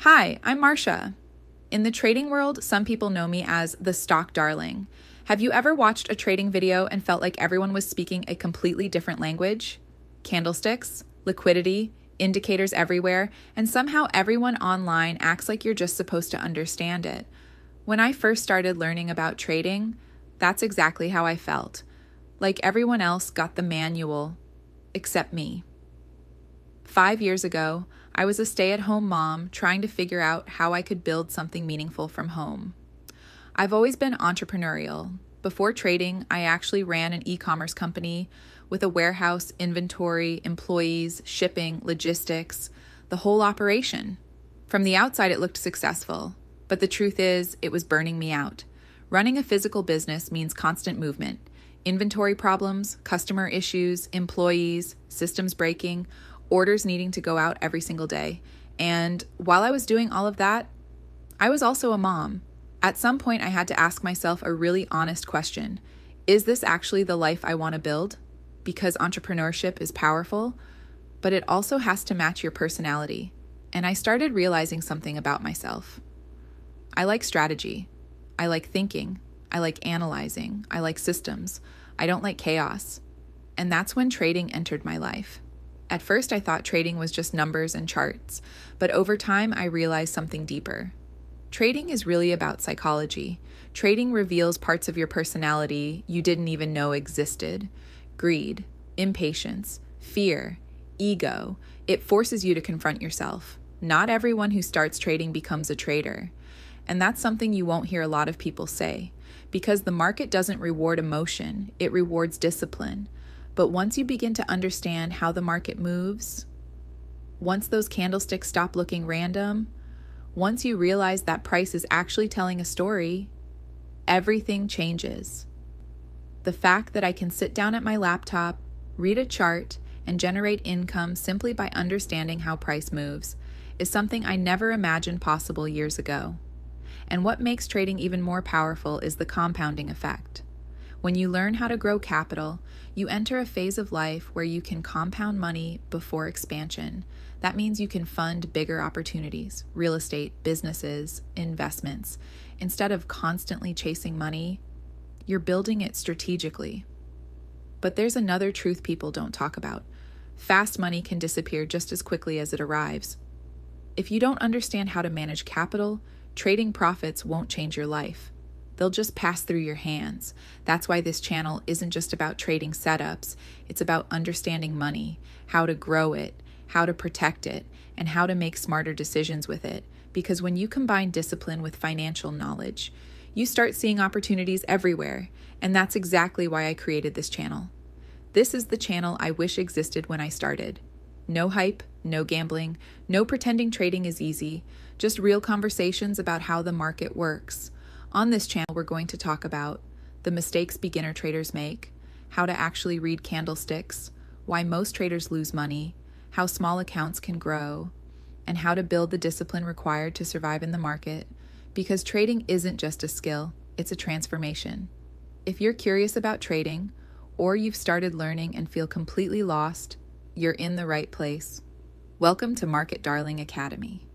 Hi, I'm Marsha. In the trading world, some people know me as the stock darling. Have you ever watched a trading video and felt like everyone was speaking a completely different language? Candlesticks, liquidity, indicators everywhere, and somehow everyone online acts like you're just supposed to understand it. When I first started learning about trading, that's exactly how I felt. Like everyone else got the manual, except me. 5 years ago, I was a stay-at-home mom trying to figure out how I could build something meaningful from home. I've always been entrepreneurial. Before trading, I actually ran an e-commerce company with a warehouse, inventory, employees, shipping, logistics, the whole operation. From the outside, it looked successful, but the truth is, it was burning me out. Running a physical business means constant movement. Inventory problems, customer issues, employees, systems breaking, orders needing to go out every single day. And while I was doing all of that, I was also a mom. At some point, I had to ask myself a really honest question. Is this actually the life I want to build? Because entrepreneurship is powerful, but it also has to match your personality. And I started realizing something about myself. I like strategy. I like thinking. I like analyzing. I like systems. I don't like chaos. And that's when trading entered my life. At first, I thought trading was just numbers and charts, but over time, I realized something deeper. Trading is really about psychology. Trading reveals parts of your personality you didn't even know existed. Greed, impatience, fear, ego. It forces you to confront yourself. Not everyone who starts trading becomes a trader. And that's something you won't hear a lot of people say, because the market doesn't reward emotion, it rewards discipline. But once you begin to understand how the market moves, once those candlesticks stop looking random, once you realize that price is actually telling a story, everything changes. The fact that I can sit down at my laptop, read a chart, and generate income simply by understanding how price moves is something I never imagined possible years ago. And what makes trading even more powerful is the compounding effect. When you learn how to grow capital, you enter a phase of life where you can compound money before expansion. That means you can fund bigger opportunities, real estate, businesses, investments. Instead of constantly chasing money, you're building it strategically. But there's another truth people don't talk about. Fast money can disappear just as quickly as it arrives. If you don't understand how to manage capital, trading profits won't change your life. They'll just pass through your hands. That's why this channel isn't just about trading setups. It's about understanding money, how to grow it, how to protect it, and how to make smarter decisions with it. Because when you combine discipline with financial knowledge, you start seeing opportunities everywhere. And that's exactly why I created this channel. This is the channel I wish existed when I started. No hype, no gambling, no pretending trading is easy, just real conversations about how the market works. On this channel, we're going to talk about the mistakes beginner traders make, how to actually read candlesticks, why most traders lose money, how small accounts can grow, and how to build the discipline required to survive in the market, because trading isn't just a skill, it's a transformation. If you're curious about trading, or you've started learning and feel completely lost, you're in the right place. Welcome to Market Darling Academy.